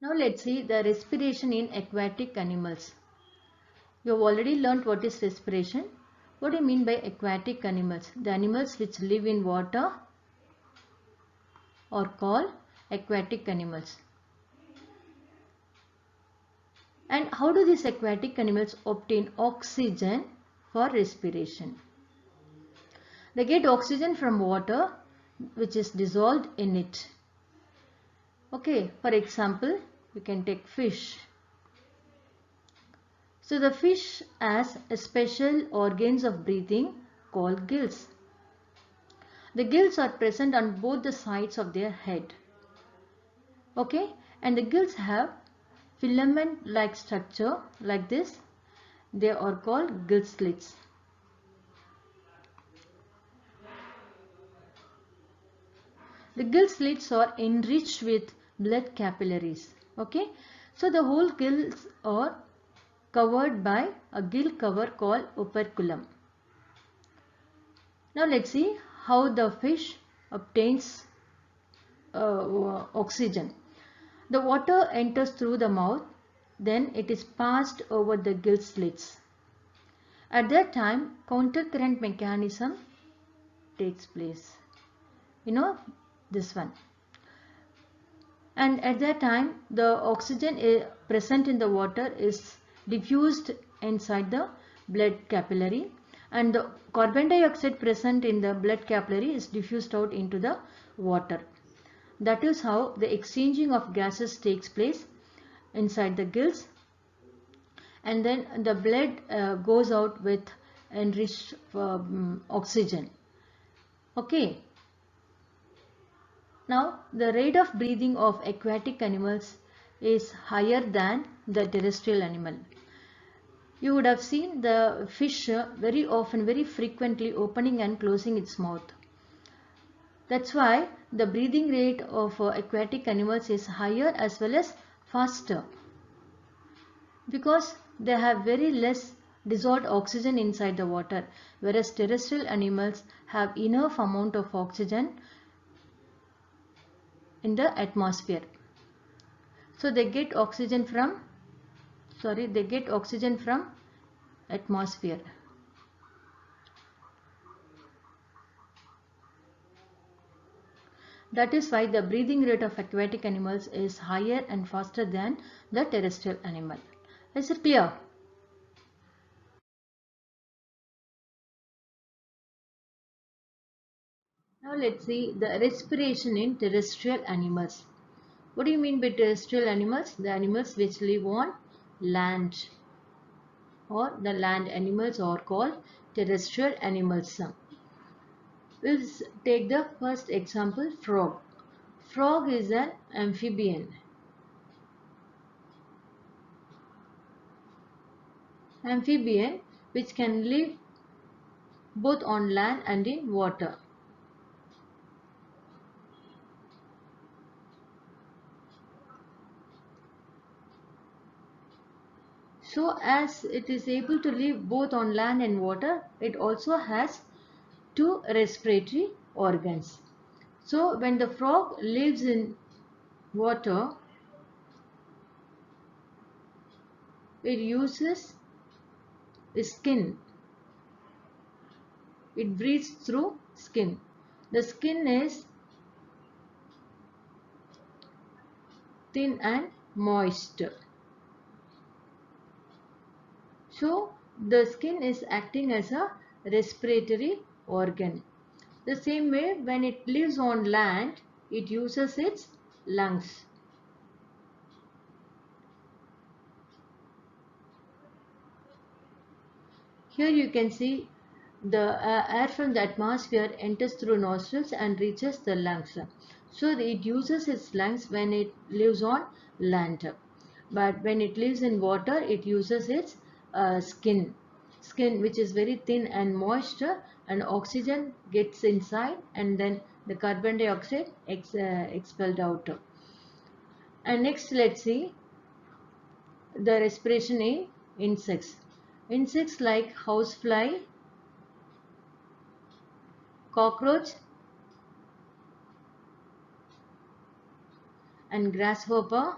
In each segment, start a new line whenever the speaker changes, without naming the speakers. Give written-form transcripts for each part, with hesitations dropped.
Now let's see the respiration in aquatic animals. You have already learnt what is respiration. What do you mean by aquatic animals? The animals which live in water are called aquatic animals. And how do these aquatic animals obtain oxygen for respiration? They get oxygen from water which is dissolved in it. Okay, for example, you can take fish. So the fish has a special organs of breathing called gills. The gills are present on both the sides of their head. Okay, and the gills have filament like structure like this. They are called gill slits. The gill slits are enriched with blood capillaries. Okay, so the whole gills are covered by a gill cover called operculum. Now let's see how the fish obtains oxygen. The water enters through the mouth, then it is passed over the gill slits. At that time, countercurrent mechanism takes place. You know, this one. And at that time, the oxygen present in the water is diffused inside the blood capillary, and the carbon dioxide present in the blood capillary is diffused out into the water. That is how the exchanging of gases takes place inside the gills, and then the blood goes out with enriched oxygen. Okay. Now the rate of breathing of aquatic animals is higher than the terrestrial animal. You would have seen the fish very often, very frequently opening and closing its mouth. That's why the breathing rate of aquatic animals is higher as well as faster, because they have very less dissolved oxygen inside the water, whereas terrestrial animals have enough amount of oxygen in the atmosphere. So they get oxygen from atmosphere. That is why the breathing rate of aquatic animals is higher and faster than the terrestrial animal. Is it clear? Now let's see the respiration in terrestrial animals. What do you mean by terrestrial animals? The animals which live on land, or the land animals are called terrestrial animals. We'll take the first example, frog. Frog is an amphibian. Amphibian which can live both on land and in water. So as it is able to live both on land and water, it also has two respiratory organs. So when the frog lives in water, it uses its skin. It breathes through skin. The skin is thin and moist. So the skin is acting as a respiratory organ. The same way, when it lives on land, it uses its lungs. Here you can see the air from the atmosphere enters through nostrils and reaches the lungs. So it uses its lungs when it lives on land. But when it lives in water, it uses its skin which is very thin and moist, and oxygen gets inside and then the carbon dioxide expelled out. And next, let's see the respiration in insects. Insects like housefly, cockroach and grasshopper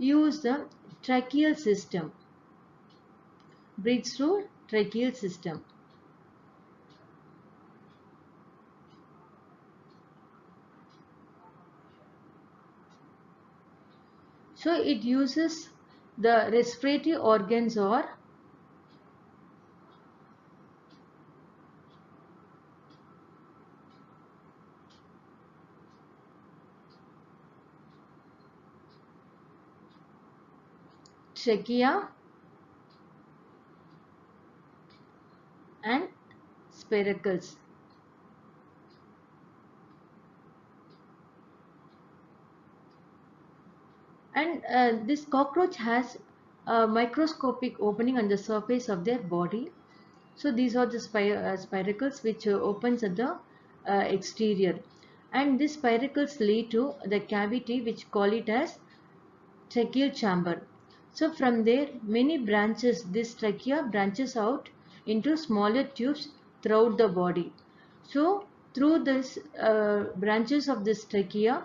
use the tracheal system, breathes through tracheal system. So it uses the respiratory organs or trachea and spiracles. And this cockroach has a microscopic opening on the surface of their body. So these are the spiracles which opens at the exterior, and these spiracles lead to the cavity which call it as tracheal chamber. So from there many branches, this trachea branches out into smaller tubes throughout the body. So through this branches of this trachea,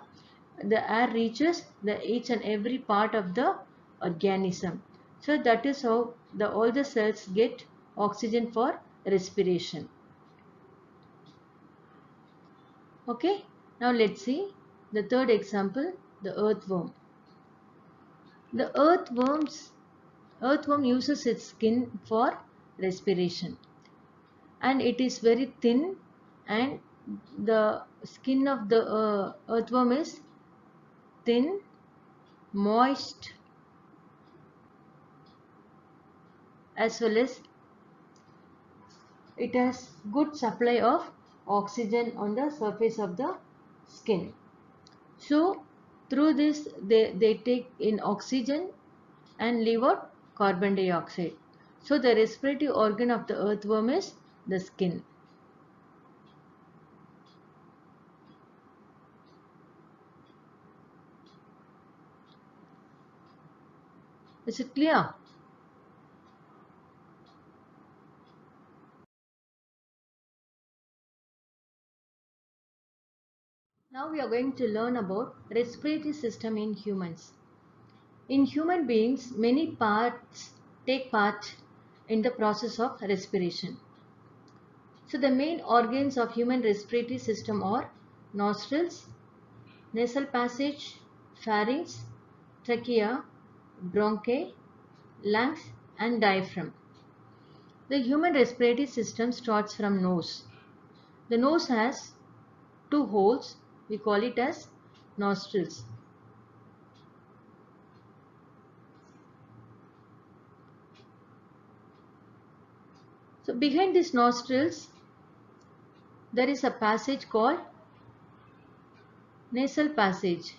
the air reaches the each and every part of the organism. So that is how all the cells get oxygen for respiration. Okay, now let's see the third example, the earthworm. The earthworm uses its skin for respiration, and it is very thin, and the skin of the earthworm is thin, moist, as well as it has good supply of oxygen on the surface of the skin. So through this they take in oxygen and leave out carbon dioxide. So the respiratory organ of the earthworm is the skin. Is it clear? Now we are going to learn about respiratory system in humans. In human beings, many parts take part in the process of respiration. So the main organs of human respiratory system are nostrils, nasal passage, pharynx, trachea, bronchi, lungs and diaphragm. The human respiratory system starts from nose. The nose has two holes, we call it as nostrils. So behind these nostrils there is a passage called nasal passage.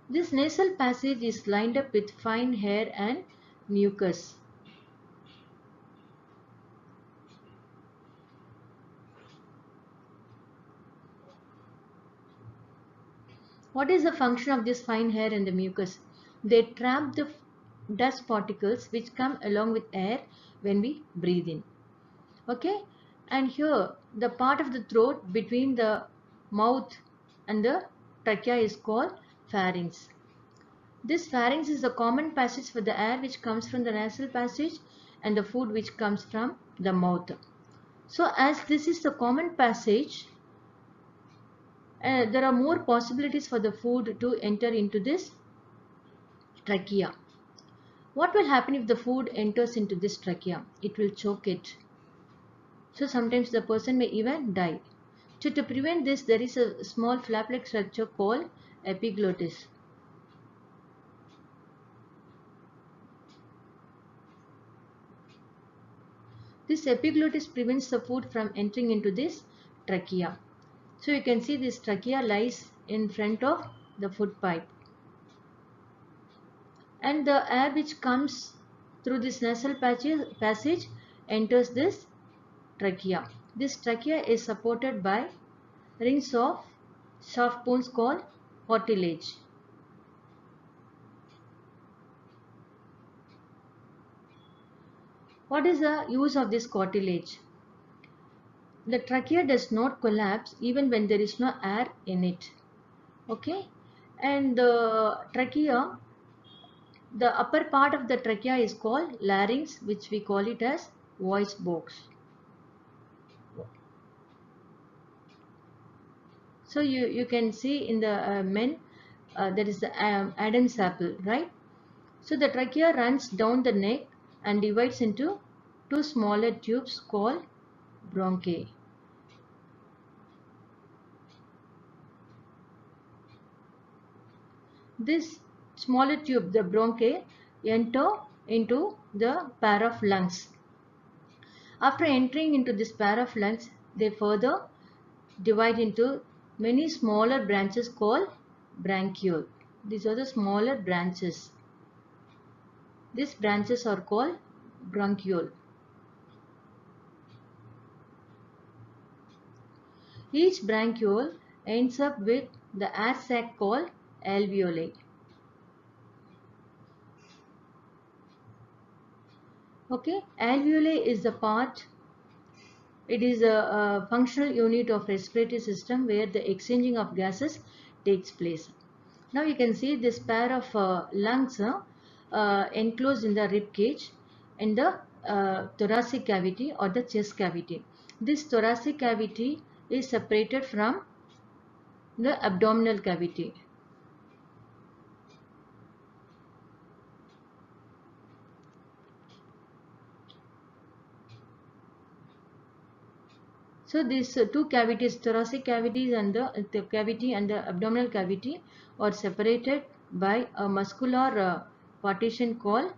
This nasal passage is lined up with fine hair and mucus. What is the function of this fine hair and the mucus? They trap the dust particles which come along with air when we breathe in. Okay, and here the part of the throat between the mouth and the trachea is called pharynx. This pharynx is the common passage for the air which comes from the nasal passage and the food which comes from the mouth. So as this is the common passage, there are more possibilities for the food to enter into this trachea. What will happen if the food enters into this trachea? It will choke it. So sometimes the person may even die. So to prevent this, there is a small flap-like structure called epiglottis. This epiglottis prevents the food from entering into this trachea. So you can see this trachea lies in front of the food pipe. And the air which comes through this nasal passage enters this trachea. This trachea is supported by rings of soft bones called cartilage. What is the use of this cartilage? The trachea does not collapse even when there is no air in it. Okay, and the trachea, the upper part of the trachea is called larynx, which we call it as voice box. So you can see in the men, there is the Adam's apple, right? So the trachea runs down the neck and divides into two smaller tubes called bronchi. This smaller tube, the bronchi, enter into the pair of lungs. After entering into this pair of lungs, they further divide into many smaller branches called branchiole. These are the smaller branches. These branches are called bronchiole. Each branchiole ends up with the air sac called alveoli. Okay, alveoli is the part, it is a functional unit of respiratory system where the exchanging of gases takes place. Now you can see this pair of lungs enclosed in the rib cage in the thoracic cavity or the chest cavity. This thoracic cavity is separated from the abdominal cavity. So these two cavities, thoracic cavities and the cavity and the abdominal cavity, are separated by a muscular partition called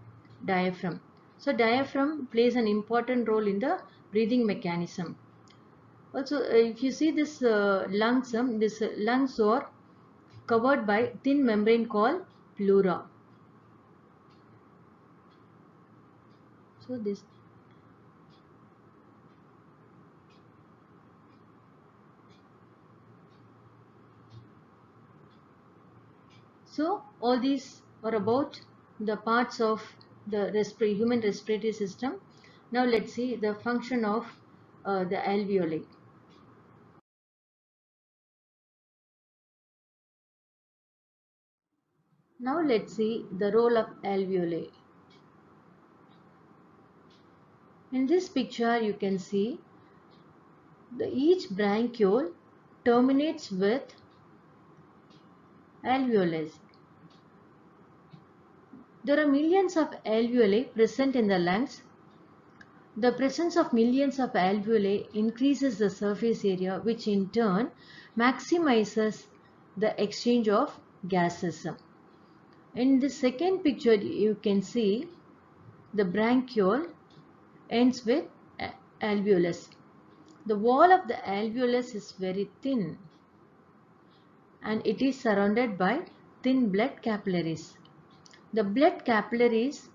diaphragm. So diaphragm plays an important role in the breathing mechanism. Also, if you see this these lungs are covered by thin membrane called pleura. So this. So all these are about the parts of the human respiratory system. Now let's see the function of the alveoli. Now let's see the role of alveoli. In this picture you can see each branchiole terminates with alveolus. There are millions of alveoli present in the lungs. The presence of millions of alveoli increases the surface area, which in turn maximizes the exchange of gases. In the second picture you can see the branchiole ends with alveolus. The wall of the alveolus is very thin and it is surrounded by thin blood capillaries. The blood capillaries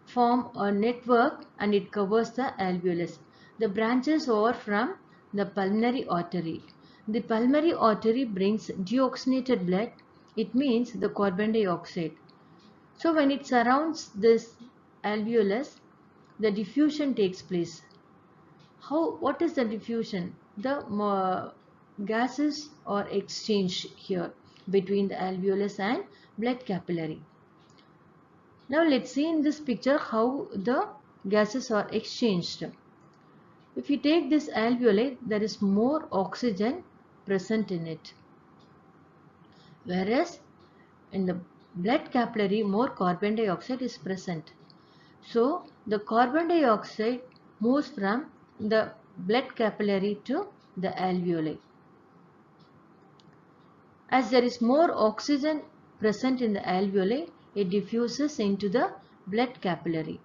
form a network and it covers the alveolus. The branches are from the pulmonary artery. The pulmonary artery brings deoxygenated blood. It means the carbon dioxide. So when it surrounds this alveolus, the diffusion takes place. What is the diffusion? The gases are exchanged here between the alveolus and blood capillary. Now let's see in this picture how the gases are exchanged. If you take this alveoli, there is more oxygen present in it, whereas in the blood capillary more carbon dioxide is present. So the carbon dioxide moves from the blood capillary to the alveoli. As there is more oxygen present in the alveoli, it diffuses into the blood capillary.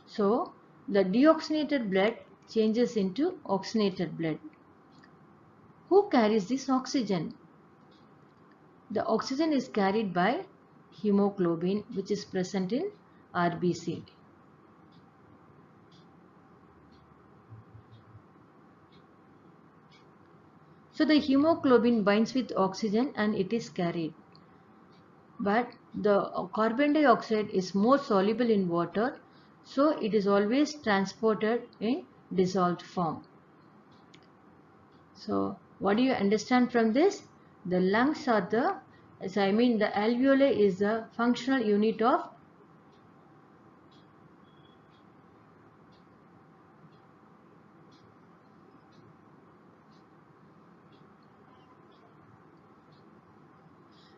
So the deoxygenated blood changes into oxygenated blood. Who carries this oxygen? The oxygen is carried by hemoglobin, which is present in RBC. So the hemoglobin binds with oxygen and it is carried. But the carbon dioxide is more soluble in water, so it is always transported in dissolved form. So what do you understand from this? The lungs are the alveoli is the functional unit of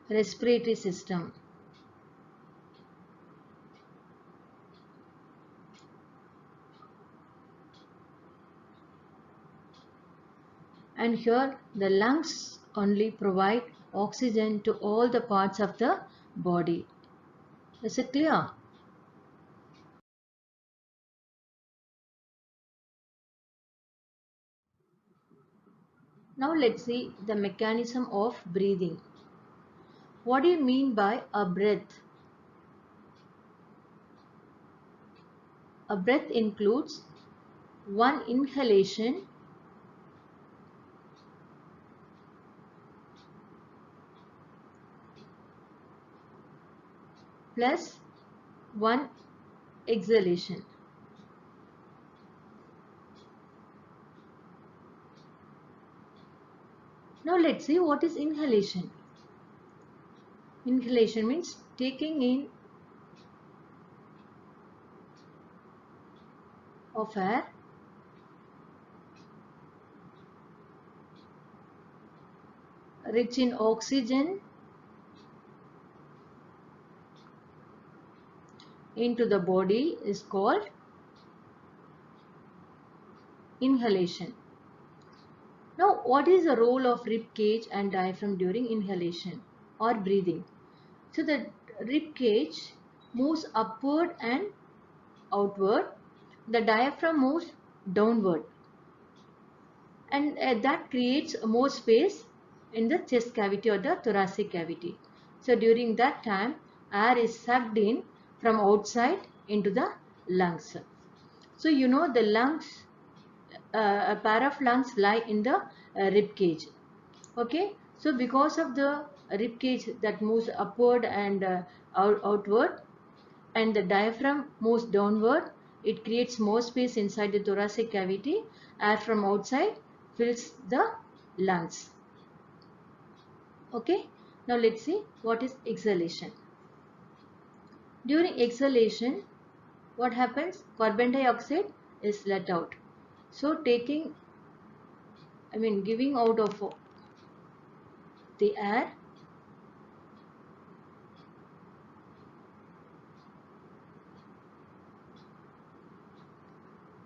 respiratory system. And here the lungs only provide oxygen to all the parts of the body. Is it clear? Now let's see the mechanism of breathing. What do you mean by a breath? A breath includes one inhalation plus one exhalation. Now let's see what is inhalation. Inhalation means taking in of air rich in oxygen into the body is called inhalation. Now, what is the role of rib cage and diaphragm during inhalation or breathing? So, the rib cage moves upward and outward, the diaphragm moves downward, and that creates more space in the chest cavity or the thoracic cavity. So, during that time, air is sucked in from outside into the lungs. So, you know the lungs, a pair of lungs lie in the rib cage. Okay, so because of the rib cage that moves upward and outward, and the diaphragm moves downward, it creates more space inside the thoracic cavity. Air from outside fills the lungs. Okay, now let's see what is exhalation. During exhalation, what happens? Carbon dioxide is let out. So giving out of the air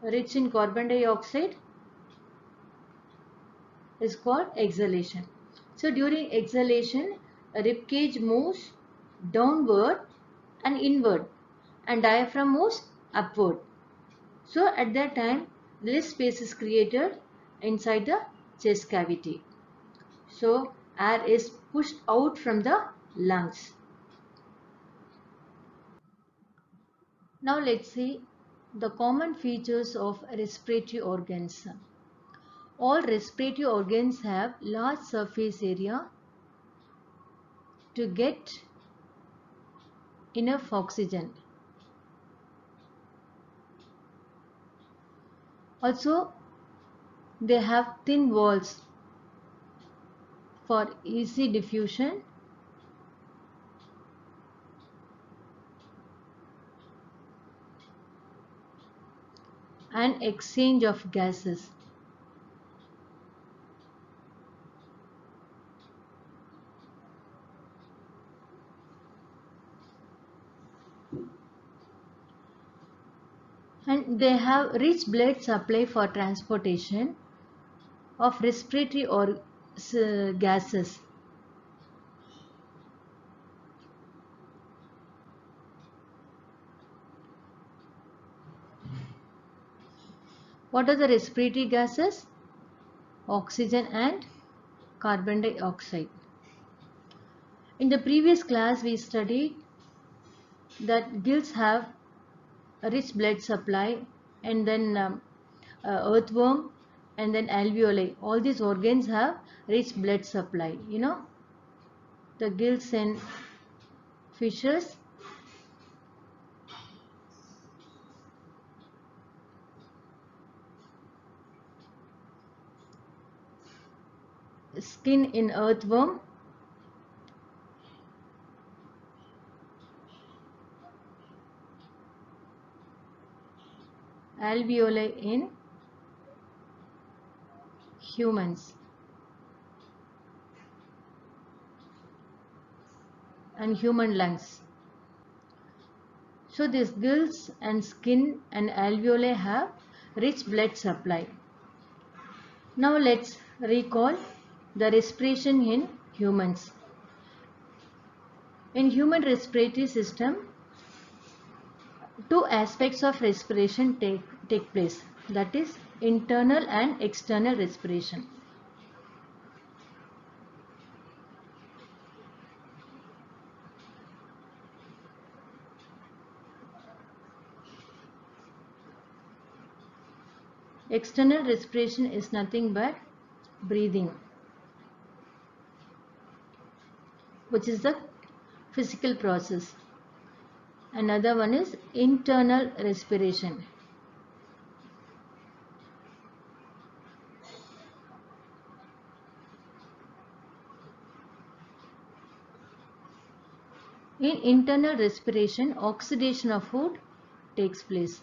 rich in carbon dioxide is called exhalation. So during exhalation, a rib cage moves downward and inward, and diaphragm moves upward. So at that time, less space is created inside the chest cavity. So air is pushed out from the lungs. Now let's see the common features of respiratory organs. All respiratory organs have large surface area to get enough oxygen. Also, they have thin walls for easy diffusion and exchange of gases. And they have rich blood supply for transportation of respiratory or gases. What are the respiratory gases? Oxygen and carbon dioxide. In the previous class, we studied that gills have a rich blood supply, and then earthworm, and then alveoli. All these organs have rich blood supply. You know, the gills and fishes. skin in earthworm, alveoli in humans, and human lungs. So these gills and skin and alveoli have rich blood supply. Now let's recall the respiration in humans. In human respiratory system, two aspects of respiration take place, that is internal and external respiration. External respiration is nothing but breathing, which is the physical process. Another one is internal respiration. In internal respiration, oxidation of food takes place.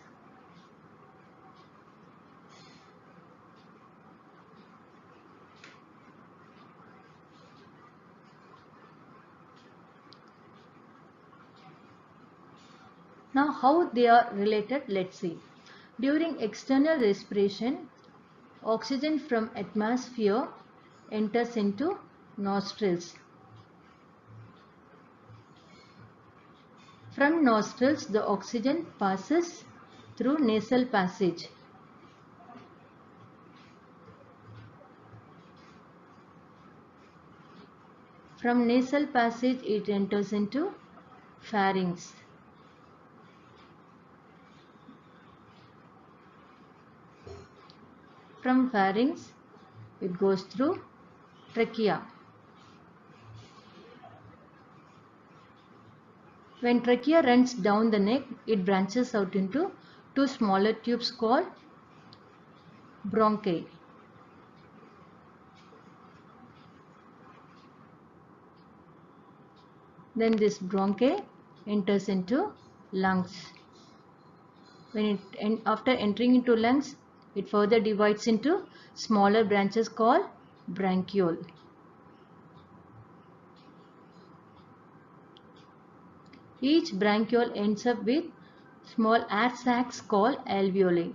Now how they are related, let's see. During external respiration, oxygen from atmosphere enters into nostrils. From nostrils, the oxygen passes through nasal passage. From nasal passage, it enters into pharynx. From pharynx, it goes through trachea. When trachea runs down the neck, it branches out into two smaller tubes called bronchi. Then this bronchi enters into lungs. After entering into lungs, it further divides into smaller branches called bronchiole. Each bronchiole ends up with small air sacs called alveoli.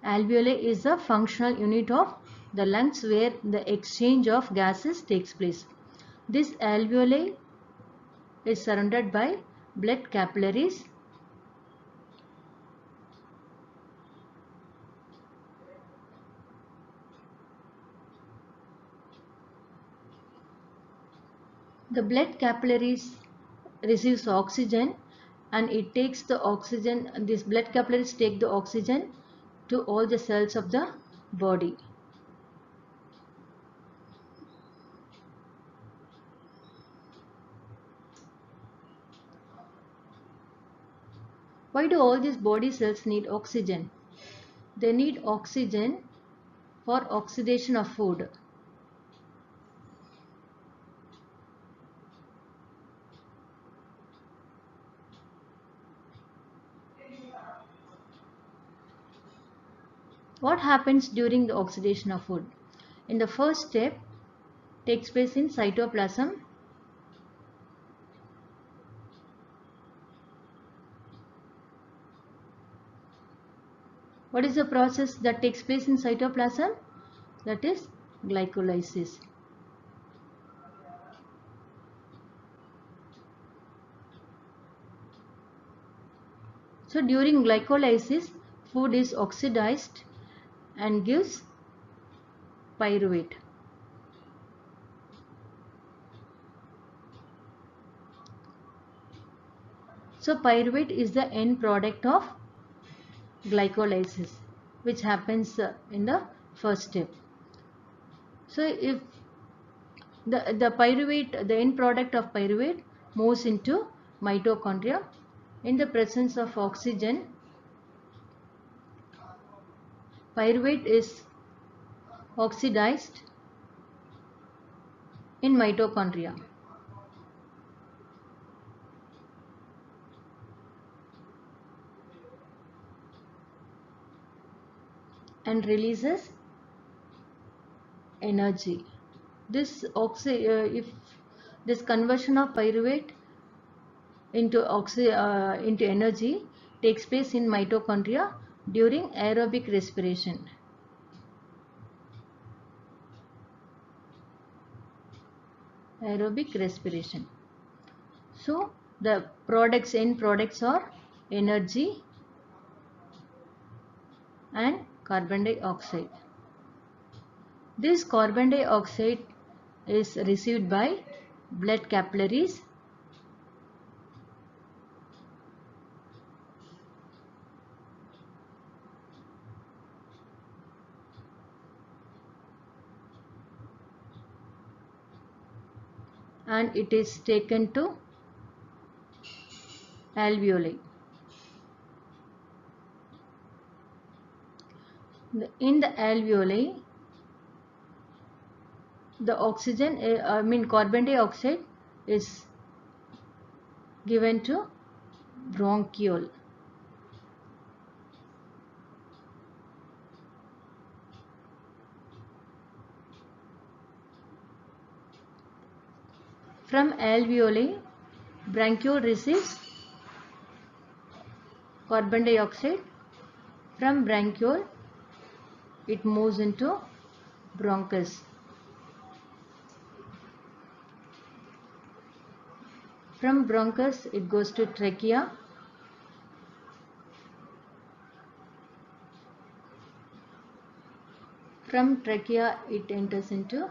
Alveoli is the functional unit of the lungs where the exchange of gases takes place. This alveoli is surrounded by blood capillaries. The blood capillaries receives oxygen and it takes the oxygen, these blood capillaries take the oxygen to all the cells of the body. Why do all these body cells need oxygen? They need oxygen for oxidation of food. What happens during the oxidation of food? In the first step, takes place in cytoplasm. What is the process that takes place in cytoplasm? That is glycolysis. So during glycolysis, food is oxidized and gives pyruvate. So pyruvate is the end product of glycolysis, which happens in the first step. So if the pyruvate, the end product of pyruvate moves into mitochondria, in the presence of oxygen, pyruvate is oxidized in mitochondria and releases energy. If this conversion of pyruvate into energy takes place in mitochondria during aerobic respiration. Aerobic respiration. So the end products are energy and carbon dioxide. This carbon dioxide is received by blood capillaries and it is taken to alveoli. In the alveoli, the carbon dioxide is given to bronchiole. From alveoli, bronchiole receives carbon dioxide. From bronchiole, it moves into bronchus. From bronchus, it goes to trachea. From trachea, it enters into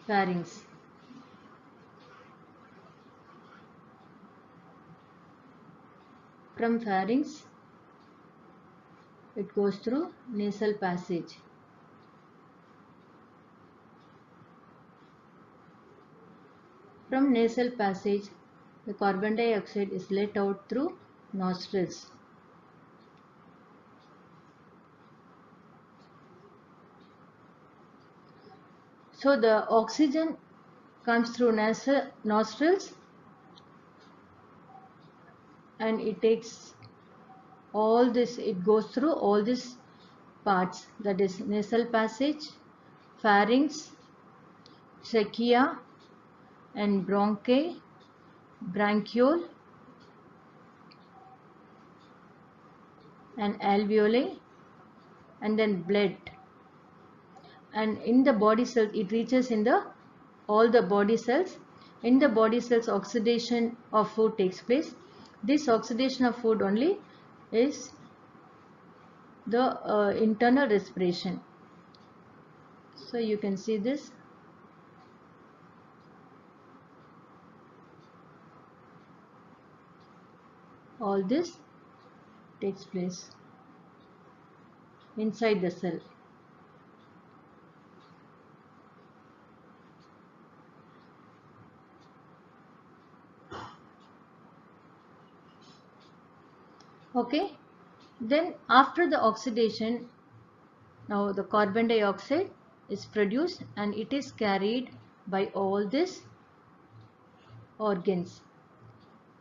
pharynx. From pharynx, it goes through nasal passage. From nasal passage, the carbon dioxide is let out through nostrils. So the oxygen comes through nostrils and it takes all this, it goes through all these parts, that is nasal passage, pharynx, trachea and bronchi, bronchiole and alveoli and then blood, and in the body cells it reaches in all the body cells. In the body cells, oxidation of food takes place. This oxidation of food only is the internal respiration. So you can see this. All this takes place inside the cell. Okay, then after the oxidation, now the carbon dioxide is produced and it is carried by all these organs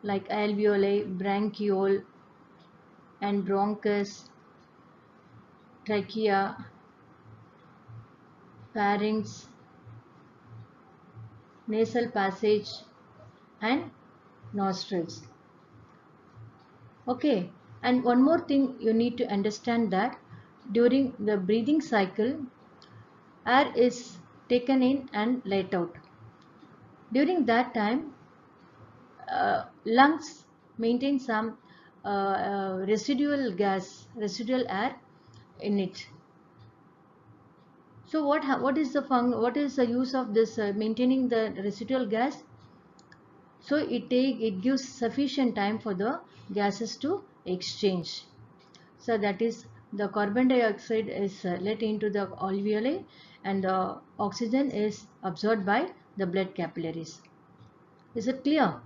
like alveoli, bronchiole and bronchus, trachea, pharynx, nasal passage and nostrils. Okay, and one more thing you need to understand, that during the breathing cycle, air is taken in and let out. During that time, lungs maintain some residual air in it. So what is the use of this maintaining the residual gas? So it gives sufficient time for the gases to exchange. So that is, the carbon dioxide is let into the alveoli and the oxygen is absorbed by the blood capillaries. Is it clear?